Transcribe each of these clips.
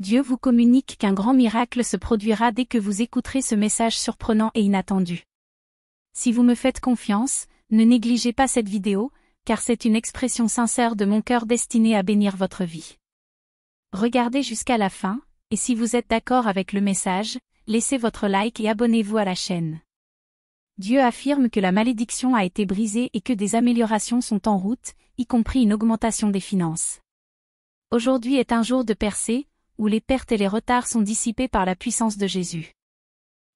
Dieu vous communique qu'un grand miracle se produira dès que vous écouterez ce message surprenant et inattendu. Si vous me faites confiance, ne négligez pas cette vidéo, car c'est une expression sincère de mon cœur destinée à bénir votre vie. Regardez jusqu'à la fin, et si vous êtes d'accord avec le message, laissez votre like et abonnez-vous à la chaîne. Dieu affirme que la malédiction a été brisée et que des améliorations sont en route, y compris une augmentation des finances. Aujourd'hui est un jour de percée, où les pertes et les retards sont dissipés par la puissance de Jésus.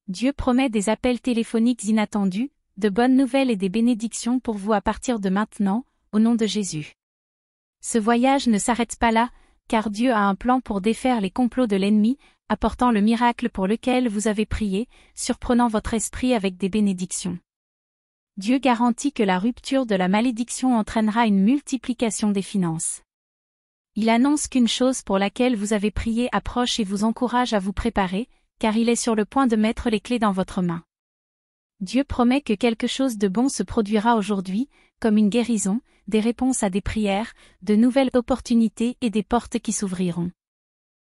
Dieu promet des appels téléphoniques inattendus, de bonnes nouvelles et des bénédictions pour vous à partir de maintenant, au nom de Jésus. Ce voyage ne s'arrête pas là, car Dieu a un plan pour défaire les complots de l'ennemi, apportant le miracle pour lequel vous avez prié, surprenant votre esprit avec des bénédictions. Dieu garantit que la rupture de la malédiction entraînera une multiplication des finances. Il annonce qu'une chose pour laquelle vous avez prié approche et vous encourage à vous préparer, car il est sur le point de mettre les clés dans votre main. Dieu promet que quelque chose de bon se produira aujourd'hui, comme une guérison, des réponses à des prières, de nouvelles opportunités et des portes qui s'ouvriront.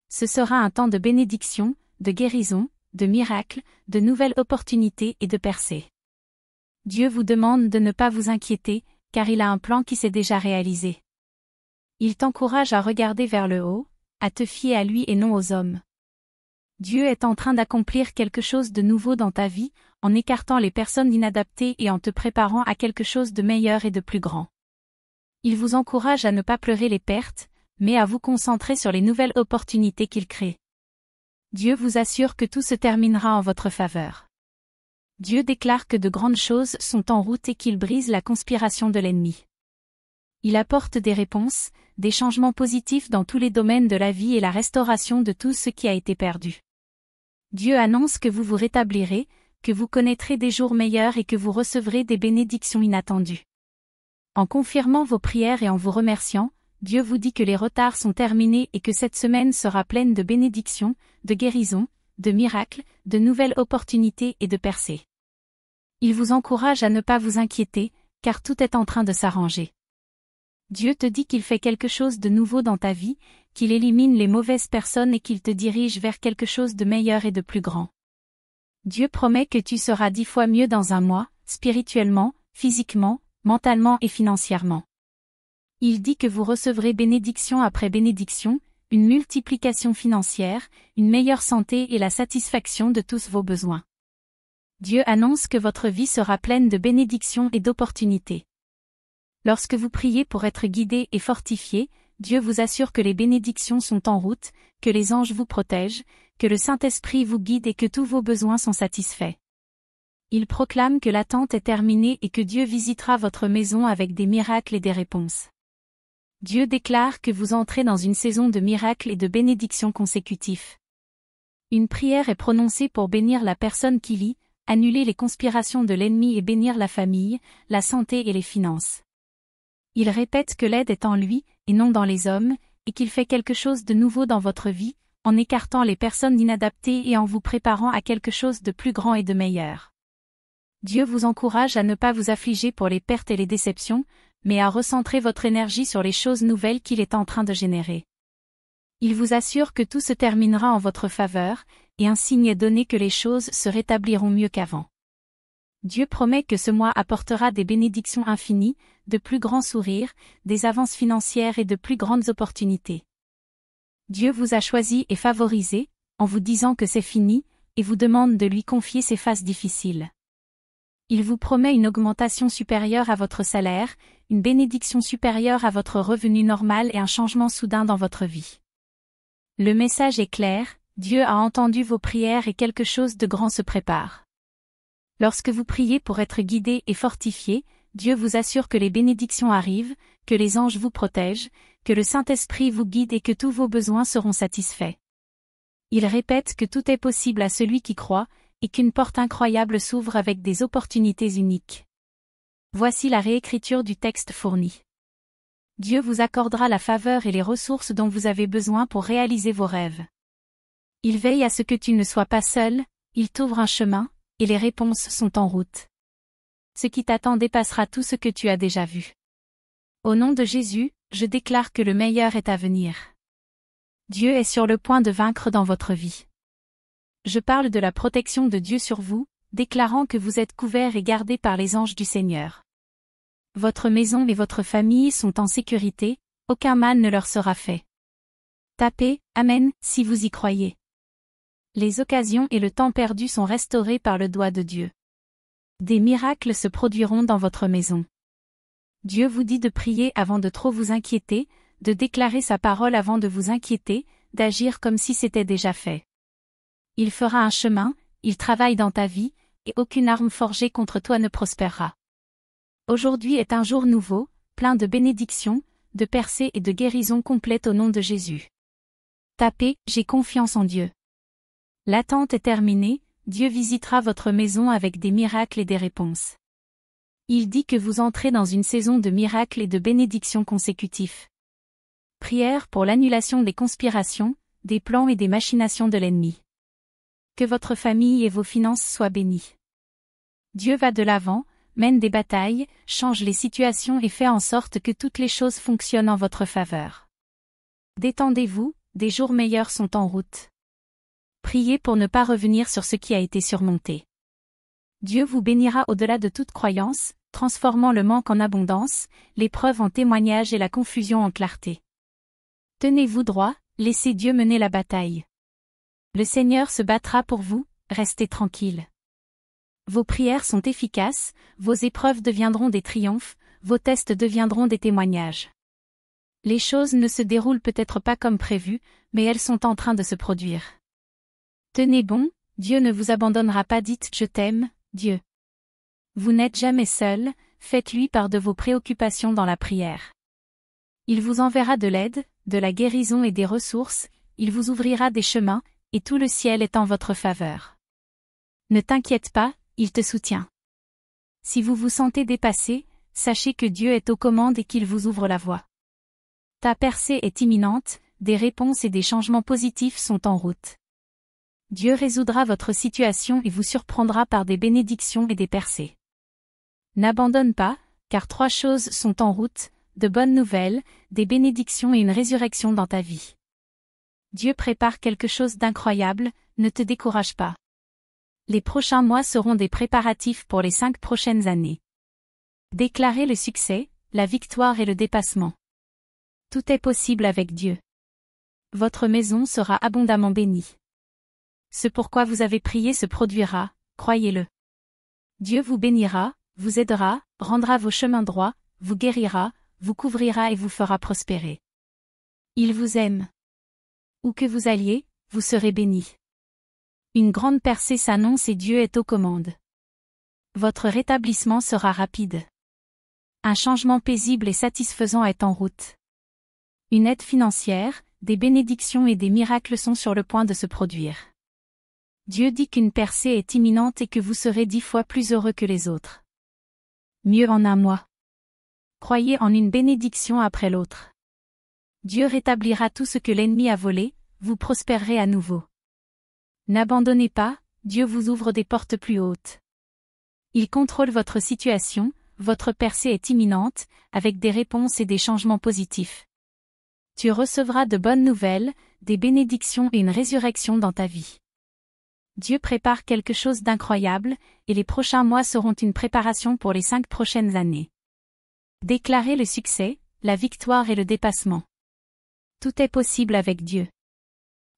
Ce sera un temps de bénédiction, de guérison, de miracles, de nouvelles opportunités et de percées. Dieu vous demande de ne pas vous inquiéter, car il a un plan qui s'est déjà réalisé. Il t'encourage à regarder vers le haut, à te fier à lui et non aux hommes. Dieu est en train d'accomplir quelque chose de nouveau dans ta vie, en écartant les personnes inadaptées et en te préparant à quelque chose de meilleur et de plus grand. Il vous encourage à ne pas pleurer les pertes, mais à vous concentrer sur les nouvelles opportunités qu'il crée. Dieu vous assure que tout se terminera en votre faveur. Dieu déclare que de grandes choses sont en route et qu'il brise la conspiration de l'ennemi. Il apporte des réponses, des changements positifs dans tous les domaines de la vie et la restauration de tout ce qui a été perdu. Dieu annonce que vous vous rétablirez, que vous connaîtrez des jours meilleurs et que vous recevrez des bénédictions inattendues. En confirmant vos prières et en vous remerciant, Dieu vous dit que les retards sont terminés et que cette semaine sera pleine de bénédictions, de guérisons, de miracles, de nouvelles opportunités et de percées. Il vous encourage à ne pas vous inquiéter, car tout est en train de s'arranger. Dieu te dit qu'il fait quelque chose de nouveau dans ta vie, qu'il élimine les mauvaises personnes et qu'il te dirige vers quelque chose de meilleur et de plus grand. Dieu promet que tu seras 10 fois mieux dans un mois, spirituellement, physiquement, mentalement et financièrement. Il dit que vous recevrez bénédiction après bénédiction, une multiplication financière, une meilleure santé et la satisfaction de tous vos besoins. Dieu annonce que votre vie sera pleine de bénédictions et d'opportunités. Lorsque vous priez pour être guidé et fortifié, Dieu vous assure que les bénédictions sont en route, que les anges vous protègent, que le Saint-Esprit vous guide et que tous vos besoins sont satisfaits. Il proclame que l'attente est terminée et que Dieu visitera votre maison avec des miracles et des réponses. Dieu déclare que vous entrez dans une saison de miracles et de bénédictions consécutifs. Une prière est prononcée pour bénir la personne qui lit, annuler les conspirations de l'ennemi et bénir la famille, la santé et les finances. Il répète que l'aide est en lui, et non dans les hommes, et qu'il fait quelque chose de nouveau dans votre vie, en écartant les personnes inadaptées et en vous préparant à quelque chose de plus grand et de meilleur. Dieu vous encourage à ne pas vous affliger pour les pertes et les déceptions, mais à recentrer votre énergie sur les choses nouvelles qu'il est en train de générer. Il vous assure que tout se terminera en votre faveur, et un signe est donné que les choses se rétabliront mieux qu'avant. Dieu promet que ce mois apportera des bénédictions infinies, de plus grands sourires, des avances financières et de plus grandes opportunités. Dieu vous a choisi et favorisé, en vous disant que c'est fini, et vous demande de lui confier ces phases difficiles. Il vous promet une augmentation supérieure à votre salaire, une bénédiction supérieure à votre revenu normal et un changement soudain dans votre vie. Le message est clair, Dieu a entendu vos prières et quelque chose de grand se prépare. Lorsque vous priez pour être guidé et fortifié, Dieu vous assure que les bénédictions arrivent, que les anges vous protègent, que le Saint-Esprit vous guide et que tous vos besoins seront satisfaits. Il répète que tout est possible à celui qui croit, et qu'une porte incroyable s'ouvre avec des opportunités uniques. Voici la réécriture du texte fourni. Dieu vous accordera la faveur et les ressources dont vous avez besoin pour réaliser vos rêves. Il veille à ce que tu ne sois pas seul, il t'ouvre un chemin, et les réponses sont en route. Ce qui t'attend dépassera tout ce que tu as déjà vu. Au nom de Jésus, je déclare que le meilleur est à venir. Dieu est sur le point de vaincre dans votre vie. Je parle de la protection de Dieu sur vous, déclarant que vous êtes couverts et gardés par les anges du Seigneur. Votre maison et votre famille sont en sécurité, aucun mal ne leur sera fait. Tapez « Amen » si vous y croyez. Les occasions et le temps perdu sont restaurés par le doigt de Dieu. Des miracles se produiront dans votre maison. Dieu vous dit de prier avant de trop vous inquiéter, de déclarer sa parole avant de vous inquiéter, d'agir comme si c'était déjà fait. Il fera un chemin, il travaille dans ta vie, et aucune arme forgée contre toi ne prospérera. Aujourd'hui est un jour nouveau, plein de bénédictions, de percées et de guérisons complètes au nom de Jésus. Tapez « J'ai confiance en Dieu ». L'attente est terminée, Dieu visitera votre maison avec des miracles et des réponses. Il dit que vous entrez dans une saison de miracles et de bénédictions consécutifs. Prière pour l'annulation des conspirations, des plans et des machinations de l'ennemi. Que votre famille et vos finances soient bénies. Dieu va de l'avant, mène des batailles, change les situations et fait en sorte que toutes les choses fonctionnent en votre faveur. Détendez-vous, des jours meilleurs sont en route. Priez pour ne pas revenir sur ce qui a été surmonté. Dieu vous bénira au-delà de toute croyance, transformant le manque en abondance, l'épreuve en témoignage et la confusion en clarté. Tenez-vous droit, laissez Dieu mener la bataille. Le Seigneur se battra pour vous, restez tranquille. Vos prières sont efficaces, vos épreuves deviendront des triomphes, vos tests deviendront des témoignages. Les choses ne se déroulent peut-être pas comme prévu, mais elles sont en train de se produire. Tenez bon, Dieu ne vous abandonnera pas, dites « Je t'aime, Dieu ». Vous n'êtes jamais seul, faites-lui part de vos préoccupations dans la prière. Il vous enverra de l'aide, de la guérison et des ressources, il vous ouvrira des chemins, et tout le ciel est en votre faveur. Ne t'inquiète pas, il te soutient. Si vous vous sentez dépassé, sachez que Dieu est aux commandes et qu'il vous ouvre la voie. Ta percée est imminente, des réponses et des changements positifs sont en route. Dieu résoudra votre situation et vous surprendra par des bénédictions et des percées. N'abandonne pas, car 3 choses sont en route, de bonnes nouvelles, des bénédictions et une résurrection dans ta vie. Dieu prépare quelque chose d'incroyable, ne te décourage pas. Les prochains mois seront des préparatifs pour les 5 prochaines années. Déclarez le succès, la victoire et le dépassement. Tout est possible avec Dieu. Votre maison sera abondamment bénie. Ce pourquoi vous avez prié se produira, croyez-le. Dieu vous bénira, vous aidera, rendra vos chemins droits, vous guérira, vous couvrira et vous fera prospérer. Il vous aime. Où que vous alliez, vous serez bénis. Une grande percée s'annonce et Dieu est aux commandes. Votre rétablissement sera rapide. Un changement paisible et satisfaisant est en route. Une aide financière, des bénédictions et des miracles sont sur le point de se produire. Dieu dit qu'une percée est imminente et que vous serez 10 fois plus heureux que les autres. Mieux en un mois. Croyez en une bénédiction après l'autre. Dieu rétablira tout ce que l'ennemi a volé, vous prospérerez à nouveau. N'abandonnez pas, Dieu vous ouvre des portes plus hautes. Il contrôle votre situation, votre percée est imminente, avec des réponses et des changements positifs. Tu recevras de bonnes nouvelles, des bénédictions et une résurrection dans ta vie. Dieu prépare quelque chose d'incroyable, et les prochains mois seront une préparation pour les 5 prochaines années. Déclarez le succès, la victoire et le dépassement. Tout est possible avec Dieu.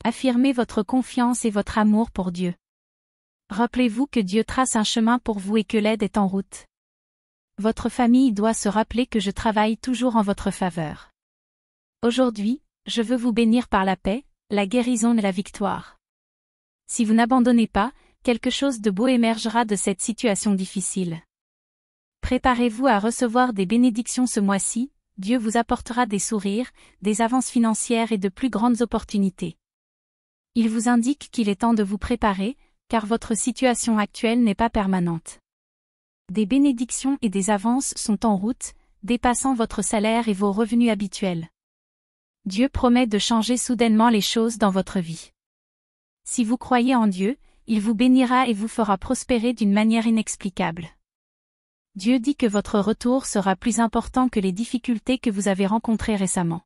Affirmez votre confiance et votre amour pour Dieu. Rappelez-vous que Dieu trace un chemin pour vous et que l'aide est en route. Votre famille doit se rappeler que je travaille toujours en votre faveur. Aujourd'hui, je veux vous bénir par la paix, la guérison et la victoire. Si vous n'abandonnez pas, quelque chose de beau émergera de cette situation difficile. Préparez-vous à recevoir des bénédictions ce mois-ci, Dieu vous apportera des sourires, des avances financières et de plus grandes opportunités. Il vous indique qu'il est temps de vous préparer, car votre situation actuelle n'est pas permanente. Des bénédictions et des avances sont en route, dépassant votre salaire et vos revenus habituels. Dieu promet de changer soudainement les choses dans votre vie. Si vous croyez en Dieu, il vous bénira et vous fera prospérer d'une manière inexplicable. Dieu dit que votre retour sera plus important que les difficultés que vous avez rencontrées récemment.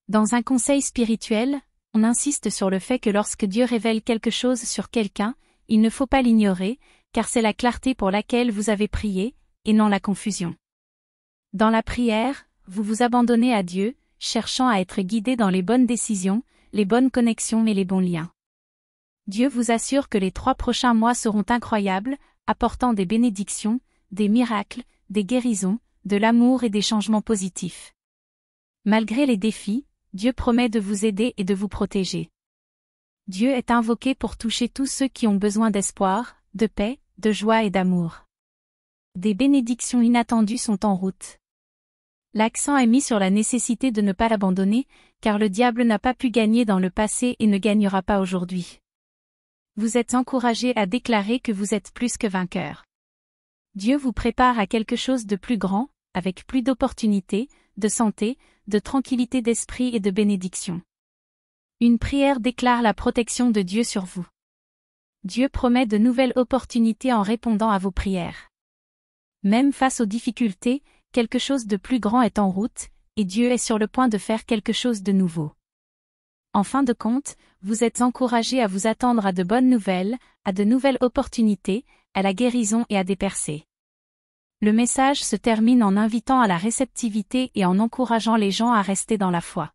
Dans un conseil spirituel, On insiste sur le fait que lorsque Dieu révèle quelque chose sur quelqu'un, il ne faut pas l'ignorer, car c'est la clarté pour laquelle vous avez prié, et non la confusion. Dans la prière, vous vous abandonnez à Dieu, cherchant à être guidé dans les bonnes décisions, les bonnes connexions et les bons liens. Dieu vous assure que les 3 prochains mois seront incroyables, apportant des bénédictions, des miracles, des guérisons, de l'amour et des changements positifs. Malgré les défis, Dieu promet de vous aider et de vous protéger. Dieu est invoqué pour toucher tous ceux qui ont besoin d'espoir, de paix, de joie et d'amour. Des bénédictions inattendues sont en route. L'accent est mis sur la nécessité de ne pas l'abandonner, car le diable n'a pas pu gagner dans le passé et ne gagnera pas aujourd'hui. Vous êtes encouragé à déclarer que vous êtes plus que vainqueur. Dieu vous prépare à quelque chose de plus grand, avec plus d'opportunités, de santé, de tranquillité d'esprit et de bénédiction. Une prière déclare la protection de Dieu sur vous. Dieu promet de nouvelles opportunités en répondant à vos prières. Même face aux difficultés, quelque chose de plus grand est en route, et Dieu est sur le point de faire quelque chose de nouveau. En fin de compte, vous êtes encouragé à vous attendre à de bonnes nouvelles, à de nouvelles opportunités, à la guérison et à des percées. Le message se termine en invitant à la réceptivité et en encourageant les gens à rester dans la foi.